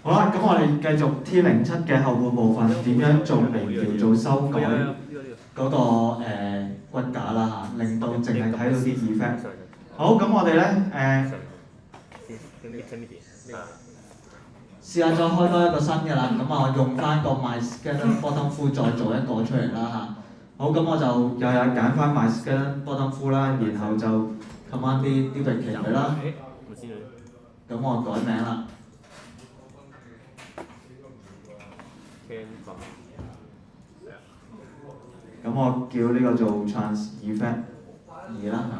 好啦，咁我哋繼續 T07嘅後半部分，點樣做微調、做修改嗰個骨架啦嚇，令到淨係睇到啲 effect。好，咁我哋咧試下再開多一個新嘅啦，咁我用翻個 MySkeleton Bottom Full 再做一個出嚟啦嚇。好，咁我就又有揀翻 MySkeleton Bottom Full 啦，然後就 command 啲 duplicate 佢啦。咁我改名啦。咁我叫呢個做 Trans Effect 2啦嚇。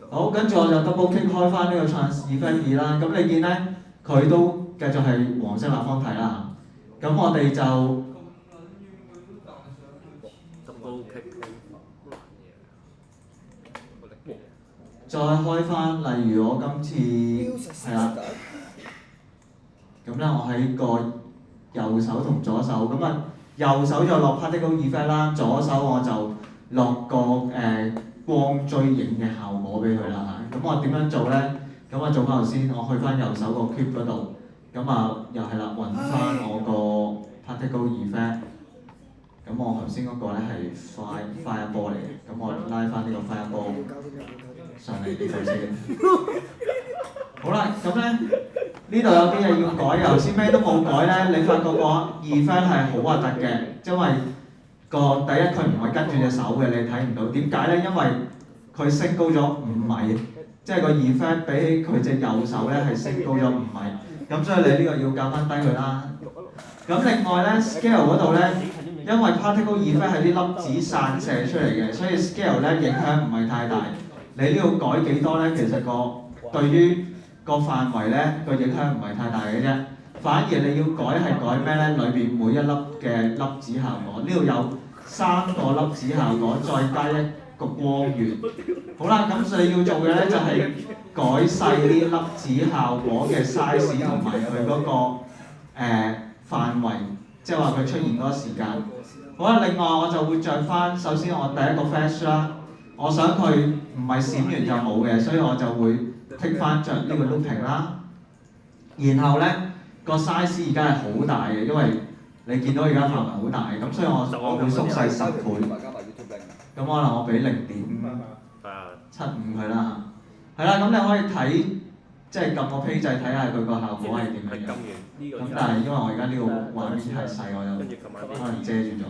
好，跟住我就 double click 開翻呢個 Trans Effect 2啦。咁你見咧，佢都繼續係黃色立方體啦。咁我哋就再開翻，例如我今次係啦。咁咧，我喺個右手同左手，咁啊右手就落 Particle Effect 啦，左手我就落個光追影嘅效果俾佢啦嚇。咁我點樣做咧？咁我做翻頭先，我去翻右手個 Cube 嗰度，咁啊又係啦，揾翻我個 Particle Effect。咁我頭先嗰個咧係 Fireball 嚟嘅，咁我拉翻呢個 Fireball 上嚟呢度先。好啦，咁咧呢度有啲嘢要改，頭先咩都冇改咧，你發覺個 effect 係好核突嘅，因為第一佢唔係跟住隻手嘅，你睇唔到。點解咧？因為佢升高咗5米，即係個 effect 比起佢隻右手咧係升高咗5米，咁所以你呢個要校翻低佢啦。咁另外咧 scale 嗰度咧，因為 particle effect 係啲粒子散射出嚟嘅，所以 scale 咧影響唔係太大。你呢度改幾多咧？其實對於個範圍咧個影響唔係太大嘅啫，反而你要改係改咩咧？裏邊每一粒嘅粒子效果，呢度有3個粒子效果，再加一個光源。好啦，咁所以要做嘅咧就係改細啲粒子效果嘅 size 同埋佢嗰個範圍，即係話佢出現嗰個時間。好啦，另外我就會着翻，首先我第一個 flash 啦，我想佢唔係閃完就冇嘅，所以我就會剔翻着呢個 looping 啦。然後咧個 size 而家係好大嘅，因為你見到而家範圍好大，咁所以我會縮細10倍。咁可能我俾0.75佢啦。係啦，咁你可以睇，即係撳個 P 掣睇下佢個效果係點樣樣。咁但係因為我而家呢個畫面太細，我就可能遮住咗。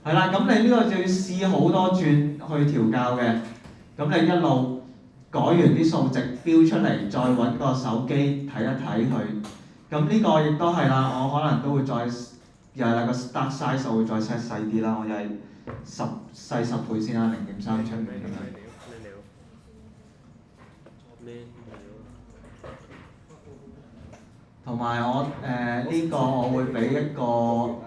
係啦，咁你呢個就要試好多轉去調校嘅。咁你一路改完啲數值標出嚟，再揾個手機睇一睇佢。咁呢個亦都係啦，我可能都會再又係個 start size 我會再 set 細啲啦，我就係細10倍先啦，0.3出嚟咁樣。同埋我呢個我會俾一個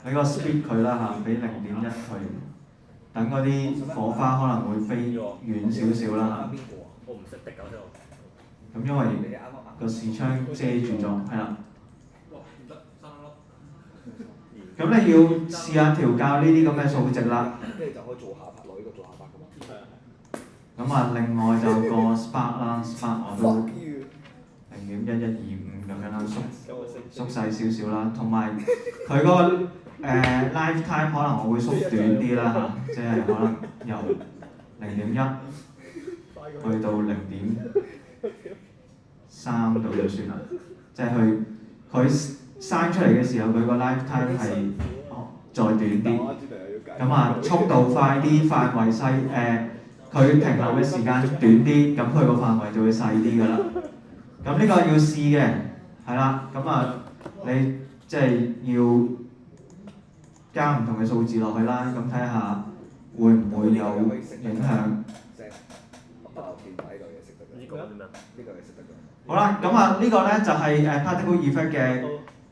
俾個 speed 佢啦嚇，俾0.1佢，等嗰啲火花可能會飛遠少少啦嚇。咁因為個視窗遮住咗，係啦。咁你要試下調校呢啲咁嘅數值啦。跟住就可以做下巴，攞呢個做下巴㗎嘛。咁啊，另外就個 spark 啦 ，spark 我都0.1125咁樣啦，縮細少少啦，同埋佢嗰個lifetime 可能我會縮短啲啦嚇，即係可能由0.1去到0.3度就算啦，即係佢生出嚟嘅時候，佢個 lifetime 係再短啲，咁啊速度快啲，範圍細佢停留嘅時間短啲，咁佢個範圍就會細啲㗎啦。咁呢個要試嘅，係啦，咁啊你即係要加唔同嘅數字落去啦，咁睇下會唔會有影響。好啦，咁啊呢個咧就係particle effect 嘅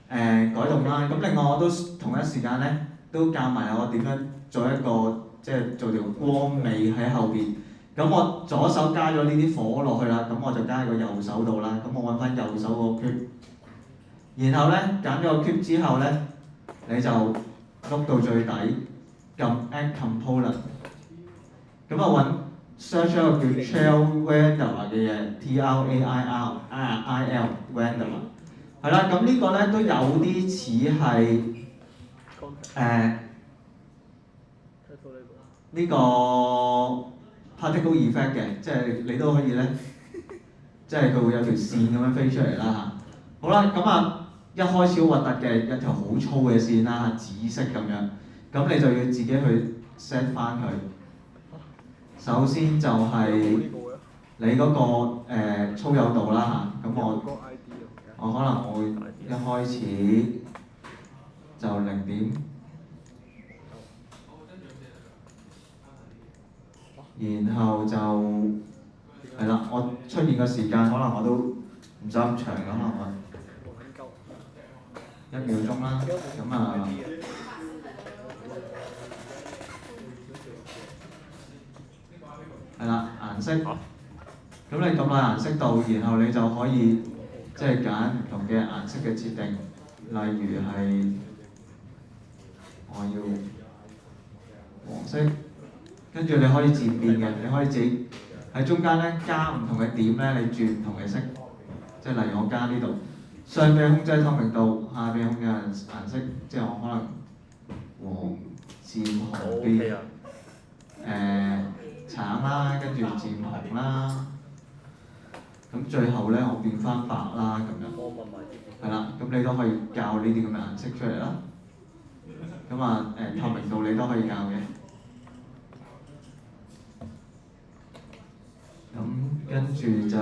改動啦。咁另外我都同一時間咧都教埋我點樣做一個即係做條光尾喺後邊。咁我左手加咗呢啲火落去啦，咁我就加喺個右手度啦。咁我揾翻右手個 cube，然後咧揀咗個 cube 之後咧，你就碌到最底，撳 Add Component，咁揾 search 一個叫 Trail Vanilla 嘅嘢 ，Trail Vanilla， 係啦，咁呢個咧都有啲似係呢個 particle effect 嘅，即係你都可以咧，即係佢會有條線咁樣飛出嚟啦嚇。好啦，咁啊一開始好核突嘅一條好粗嘅線啦，紫色咁樣，咁你就要自己去 set 翻佢。首先就係你嗰個粗幼度啦嚇，咁我可能我會一開始就0點，然後就係啦，我出現嘅時間可能我都唔使咁長，可能我1秒鐘啦，咁啊係啦，顏色，咁你撳落顏色度，然後你就可以即係揀唔同嘅顏色嘅設定，例如係我要黃色，跟住你可以漸變嘅，你可以自己喺中間咧加唔同嘅點咧，你轉唔同嘅色，即係例如我加呢度，上邊控制透明度，下邊控制顏色，即係我可能黃漸紅變橙啦，跟住漸紅啦，咁最後咧我變翻白啦咁樣，係啦，咁你都可以校呢啲咁嘅顏色出嚟啦。咁啊透明度你都可以校嘅。咁跟住就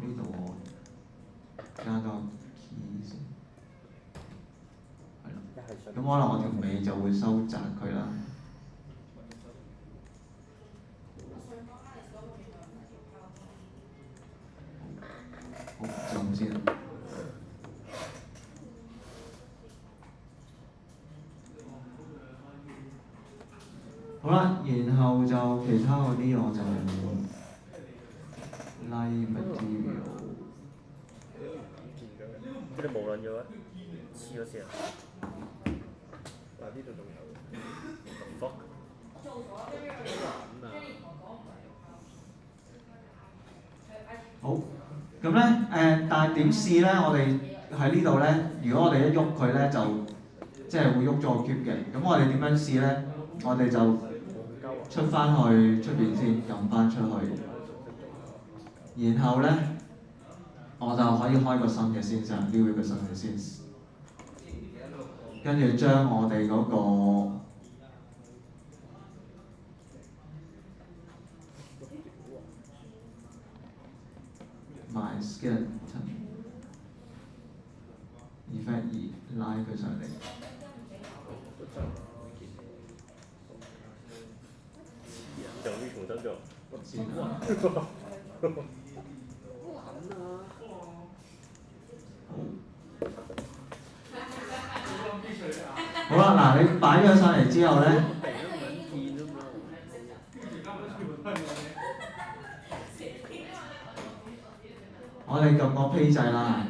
呢度我加個 key 先，係啦。咁可能我條尾就會收窄佢啦。好，就咁先啦。好啦，然後就其他嗰啲我就 like material。呢度冇撚咗啊！黐咗線啊！嗱呢度仲有。fuck！好，咁咧但係點試咧？我哋喺呢度咧，如果我哋一喐佢咧，就即係會喐咗個 cube 嘅。咁我哋點樣試咧？我哋就出翻去出邊先，撳翻出去，然後咧我就可以開個新嘅先生，撩一個新嘅先，跟住將我哋嗰個My Skeleton Effect 2拉佢上嚟。就呢重新做。先啦。好啦，嗱，你擺咗上嚟之後咧，我哋撳個 Play 掣啦，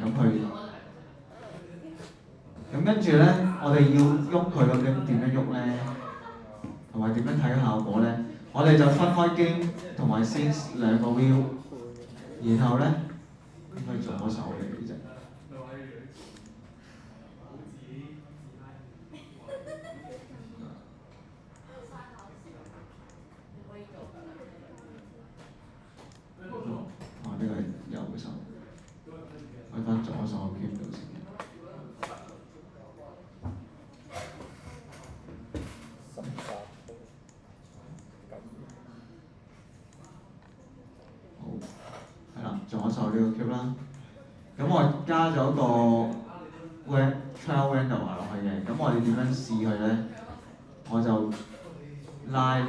咁跟住咧，我哋要喐佢究竟點樣喐咧，同埋點樣睇效果咧？我哋就分開 Game 同埋 Scene 兩個 view， 然後咧應該左手嚟嘅啫。呢個係右手，開翻左手嘅 Cube 度先。好，係啦，左手呢個 Cube 啦。咁我加咗個 Trail Vanilla 落去嘅，咁我哋點樣試佢咧？我就拉呢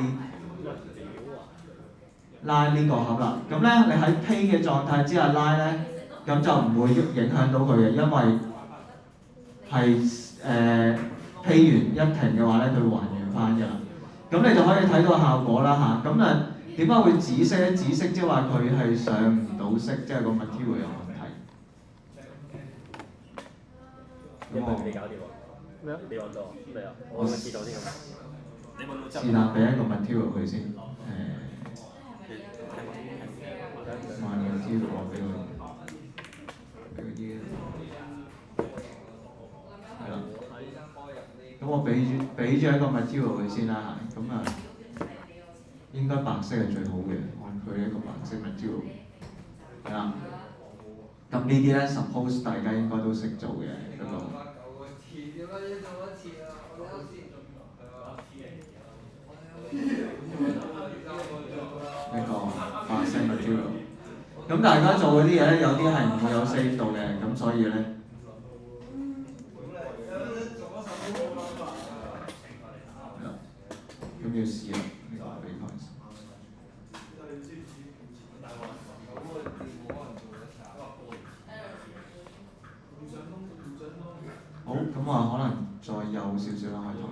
個盒啦，咁咧你喺 Play 嘅狀態之下拉咧，咁就唔會影響到佢嘅，因為係Play 完一停嘅話咧，佢會還原翻㗎啦。咁你就可以睇到效果啦嚇。咁啊點解會紫色咧？紫色即係話佢係上唔到色，即係個 material 有問題。你咪未搞掂喎？咩啊？你揾到啊？未啊？我咪試咗先咁。你揾到是但俾一個 material 佢先，買 material 我俾佢啲，係啦。咁我俾咗一個 material 佢先啦，咁啊應該白色係最好嘅，按佢一個白色 material，係啦。咁呢啲咧 suppose 大家應該都識做嘅，不過呢個白色 material。咁大家做嗰啲嘢咧，有啲係唔會有 save 到嘅，咁所以咧，咁要試啦，呢個俾佢。好，咁啊，可能再幼少少啦，開頭。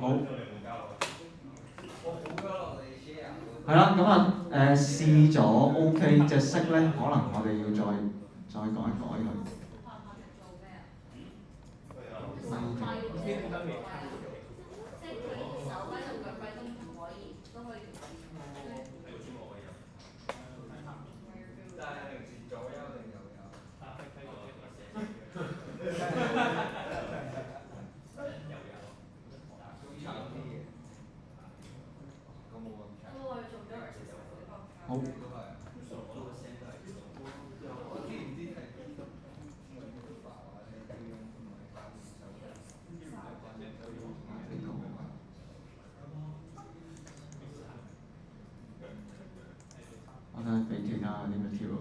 好。係啦，咁啊試咗 OK 隻色咧，可能我哋要再改一改佢。好。我睇下俾其他啲 material。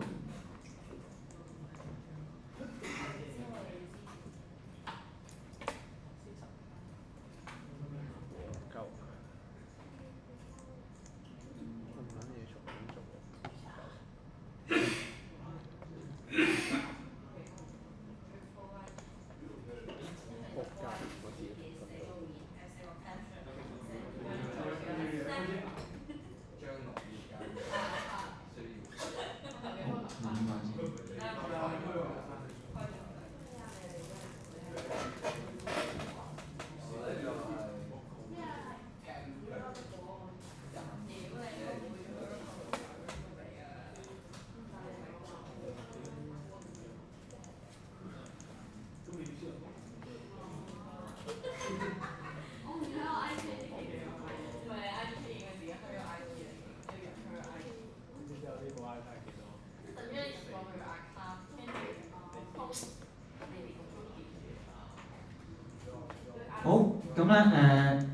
好，咁咧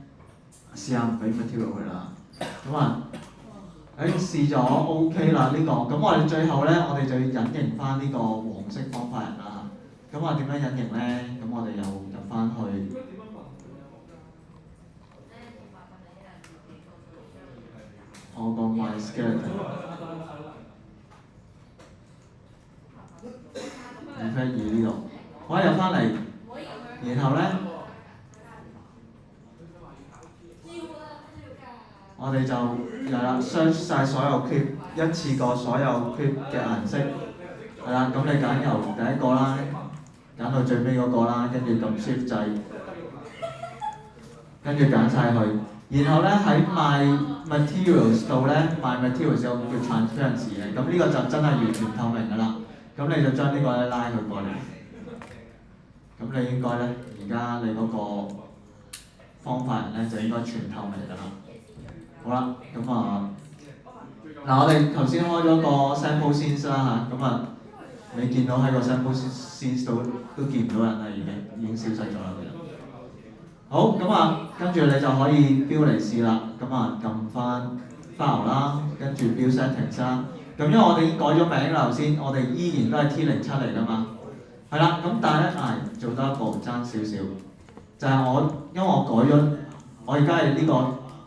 試下唔俾 material 佢啦。咁啊，試咗 OK 啦呢個，咁我哋最後咧，我哋就要隱形翻呢個黃色方塊人啦。咁啊點樣隱形咧？咁我哋又入翻去。我個 my skeleton。effect 2呢度，我入翻嚟，然後咧。我哋就係啦 ，search 曬所有 clip， 一次過所有 clip 嘅顏色，係啦，咁你揀由第一個啦，揀到最尾嗰個啦，跟住撳 Shift 掣，跟住揀曬佢，然後咧喺 My Materials 度咧 ，My Materials 有個叫 Transparency 嘅，咁呢個就真係完全透明㗎啦，咁你就將呢個咧拉佢過嚟，咁你應該咧，而家你嗰個方法人咧就應該全透明㗎啦。好啦，咁啊，嗱我哋頭先開咗個 sample scenes 啦嚇，咁啊，你見到喺個 sample scenes 度都見唔到人啦，已經消失咗啦個人。好，咁啊，跟住你就可以標嚟試啦，咁啊撳翻 file 啦，跟住標 settings 啦。咁因為我哋已經改咗名啦，頭先我哋依然都係 T07嚟㗎嘛，係啦，咁但係咧做多一步爭少少，就係因為我改咗，我而家係呢個。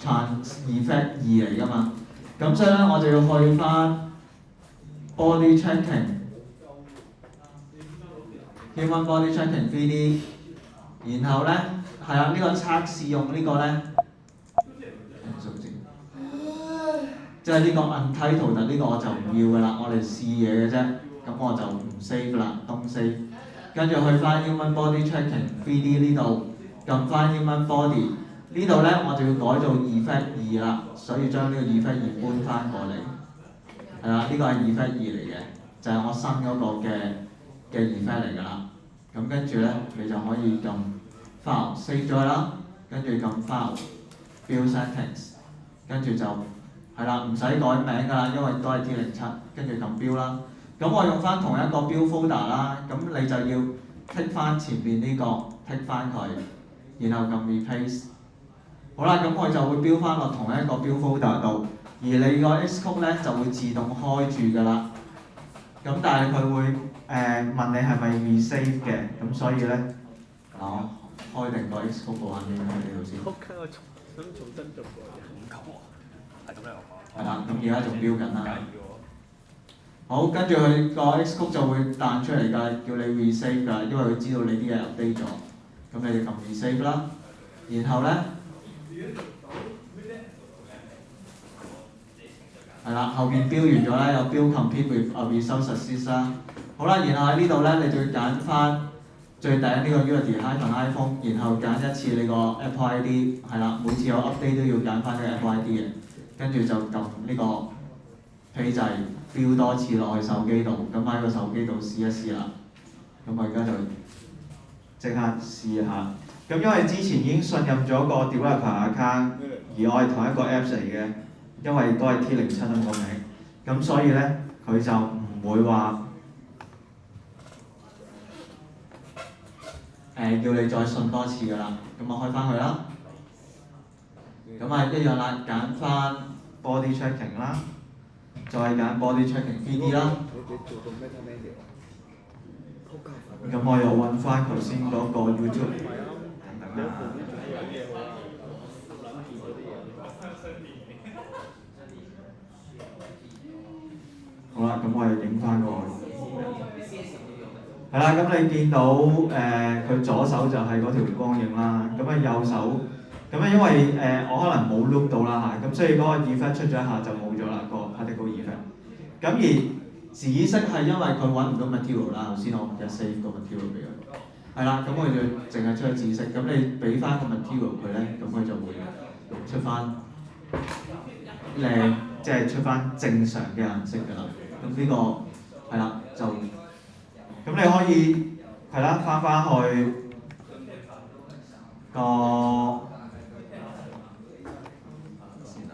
Trans effect 2嚟㗎嘛，咁所以咧我就要去翻 body tracking。Human body tracking 3D， 然後咧係啦，呢個測試用呢個咧，即係呢個 untitled 呢個我就唔要㗎啦，我哋試嘢嘅啫，咁我就唔 save 啦，don't save。跟住去翻 human body tracking 3D 呢度，撳翻 human body 呢度咧，我就要改做 effect 2啦，所以將呢個 effect 2搬翻過嚟，係啦，呢個係 effect 2嚟嘅，就係我新嗰個嘅 effect 嚟㗎啦。咁跟住咧，你就可以撳 file save 咗佢啦，跟住撳 file build settings， 跟住就係啦，唔使改名㗎啦，因為都係 T07， 跟住撳 build 啦。咁我用翻同一個 build folder 啦，咁你就要剔翻前邊呢個，剔翻佢，然後撳 replace。好啦，咁我就會標翻落同一個 build folder 度，而你個 Xcode 咧就會自動開住㗎啦。咁但係佢會問你係咪 resave 嘅，咁所以咧我開定個 Xcode 個畫面喺呢度先。想重新做過嘅。係咁樣係啦，咁而家仲標緊啦。好，跟住佢個 Xcode 就會彈出嚟㗎，叫你 resave 㗎，因為佢知道你啲嘢 update 咗。咁你就撳 resave 啦，然後咧係啦，後邊標完咗啦，有標 complete with a result success 啦。好啦，然後喺呢度咧，你就要揀翻最頂呢個 Unity-iPhone， 然後揀一次你個 Apple ID， 係啦，每次有 update 都要揀翻呢個 Apple ID 嘅，跟住就撳呢個 Play 掣，標多次落去手機度，咁喺個手機度試一試啦。咁我而家就即刻試下。咁因為之前已經信任咗個 developer account， 而我係同一個 Apps 嚟嘅，因為都係 T07咁個名，咁所以咧佢就唔會話叫你再信多次㗎啦。咁我開翻佢啦，咁啊一樣啦，揀翻 body tracking 啦，再揀 body tracking 3D 啦。咁我又揾翻頭先嗰個 YouTube。好啦，咁我又影翻過去。係啦，咁你見到佢左手就係嗰條光影啦，咁啊右手，咁啊因為我可能冇 loop 到啦嚇，咁所以嗰個 effect 出咗一下就冇咗啦，個 particle effect。咁而紫色係因為佢揾唔到 material 啦，頭先我唔記得 save 個 material 俾佢。係啦，咁我就淨係出咗紫色，咁你俾翻個 material 佢咧，咁佢就會出翻靚，即係出翻正常嘅顏色㗎啦。咁呢個係啦，就咁你可以係啦，翻去個先啊，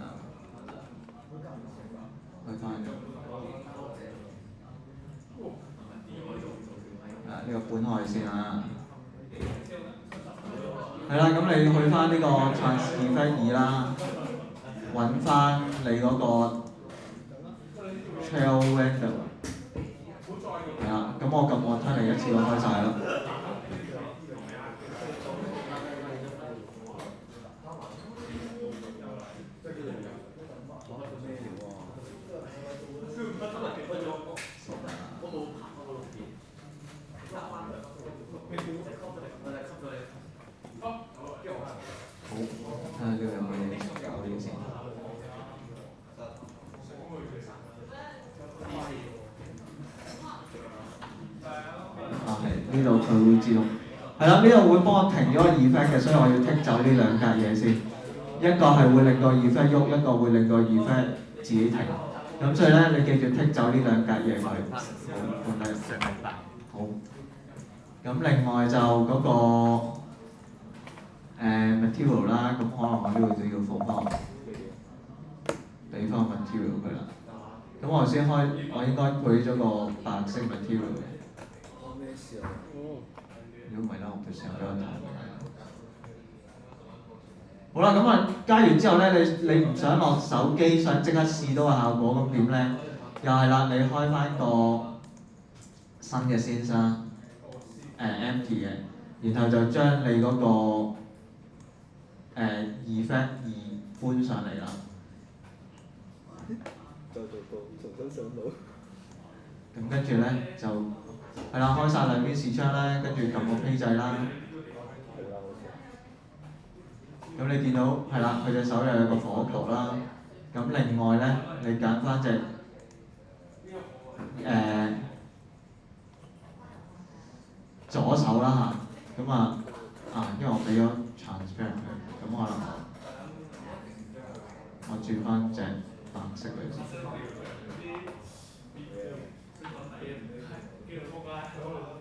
去翻呢個搬開先啊。係啦，咁你去翻呢個 Transfer 2啦，揾翻你嗰個 Trail Window。係啦，咁我撳按吞嚟一次過開晒啦。好，睇下呢度有冇嘢搞呢先。呢度佢會自動係啦，呢度會幫我停咗個 effect 嘅，所以我要剔走呢兩格嘢先。一個係會令個 effect 喐，一個會令個 effect 自己停。咁所以咧，你記住剔走呢兩格嘢佢。好。咁另外就嗰個material 啦，咁可能我呢度就要放翻，俾翻 material 佢啦。咁我先開，我應該配咗個白色 material 嘅。如果唔係咧，我佢成日俾我彈。好啦，咁啊加完之後咧，你唔想落手機，想即刻試到個效果，咁點咧？又係啦，你開翻個新嘅先啦，empty 嘅，然後就將你嗰個effect 2搬上嚟啦。再做到重新上到。咁跟住咧就係啦，開晒兩邊視窗咧，跟住撳個 play 掣啦。咁你見到係啦，佢隻手又有個火球啦。咁另外咧，你揀翻隻左手啦嚇。咁因為我俾咗 transparent 佢，咁可能我轉翻隻白色佢先。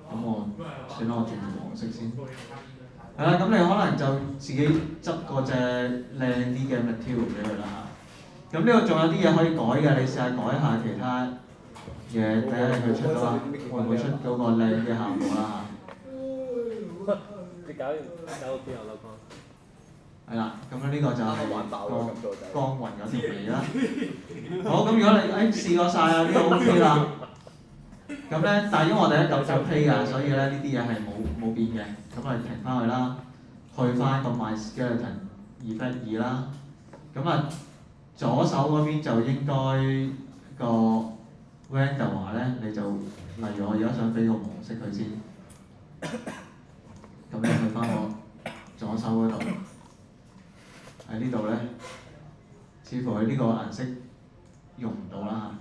咁我算啦，我轉黃色先。係啦，咁你可能就自己執個隻靚啲嘅 material 俾佢啦嚇。咁呢個仲有啲嘢可以改嘅，你試下改下其他嘢，睇下佢出到會唔會出到個靚嘅效果啦嚇。你搞到邊有漏光？係啦，咁呢個就係個光暈嗰條尾啦。好，咁如果你試過晒啊，呢個 OK 啦。咁咧，但係因為我哋一嚿就 play 㗎，所以咧呢啲嘢係冇變嘅。咁我哋停翻去啦，去翻個 My Skeleton Effect 2啦。咁左手嗰邊就應該個 render 話咧，你就例如我而家想俾個黃色佢先。咁你去翻我左手嗰度，喺呢度咧，似乎佢呢個顏色用唔到啦。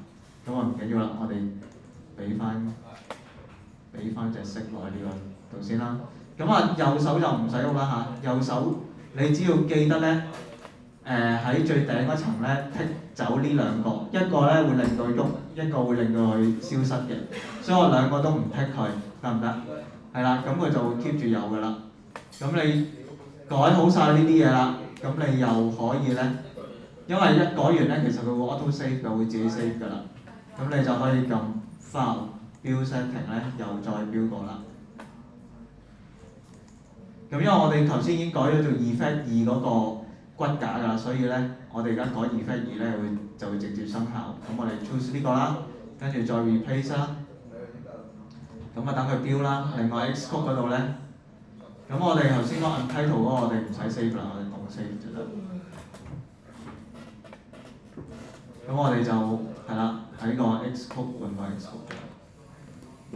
咁唔緊要啦，我哋俾翻隻色落去呢個度先啦。咁右手就唔使喐啦嚇，右手你只要記得咧，喺最頂嗰層咧剔走呢兩個，一個咧會令到喐，一個會令到佢消失嘅。所以我兩個都唔剔佢，得唔得？係啦，咁佢就會 keep 住有㗎啦。咁你改好晒呢啲嘢啦，咁你又可以咧，因為一改完咧，其實佢會 auto save 嘅，會自己 save 㗎啦。咁你就可以撳 File Build Setting 咧，又再標過啦。咁因為我哋頭先已經改咗做 Effect 2嗰個骨架㗎啦，所以咧我哋而家改 Effect 2咧就會直接生效。咁我哋 choose 呢個啦，跟住再 replace 啦。咁等佢標啦。另外 Xcode 嗰度咧，咁我哋頭先講 Untitled 嗰個我哋唔使 save 啦，我哋當 save 就得。咁我哋就係啦，喺個 Xcode 換個 Xcode 嘅。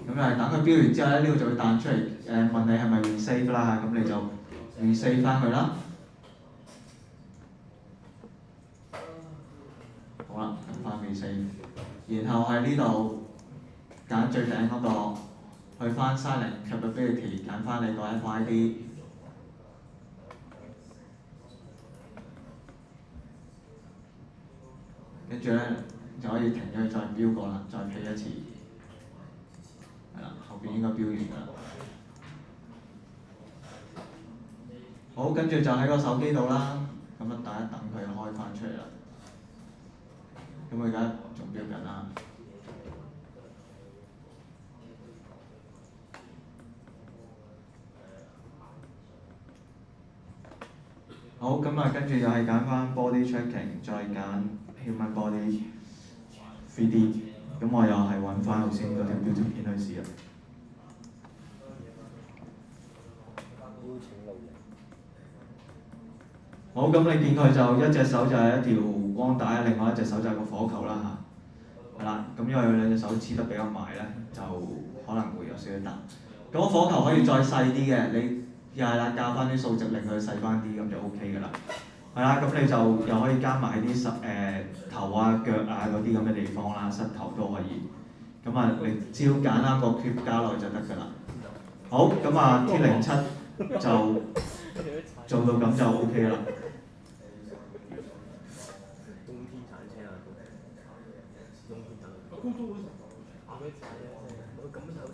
咁等佢標完之後咧，呢度就會彈出嚟問你係咪 resave 啦，咁你就 resave 翻佢啦。好啦，撳翻 resave， 然後喺呢度揀最頂嗰個，去翻 Silent Capability 揀翻你個 FID， 跟住咧就可以停咗佢再標過啦，再 play 一次。係啦，後邊應該標完㗎啦。好，跟住就喺個手機度啦，咁等一等佢開翻出嚟啦。咁我而家仲標緊啦。好，咁跟住又係揀翻 Body Tracking， 再揀 Human Body 3D。咁我又係揾翻頭先嗰條標條片去試啦。好，咁你見佢就一隻手就係一條光帶，另外一隻手就係個火球啦嚇。係啦，咁因為佢兩隻手黐得比較埋咧，就可能會有少少彈。咁個火球可以再細啲嘅，你又係啦，校翻啲數值令佢細翻啲，咁就 OK 㗎啦。係啦，咁你就又可以加埋啲頭啊、腳啊嗰啲咁嘅地方啦，膝頭都可以。咁你只要揀啱個 clip 加落去就得㗎啦。好，咁T07就做到咁就 OK 啦。冬天鏟車啊！冬天鏟。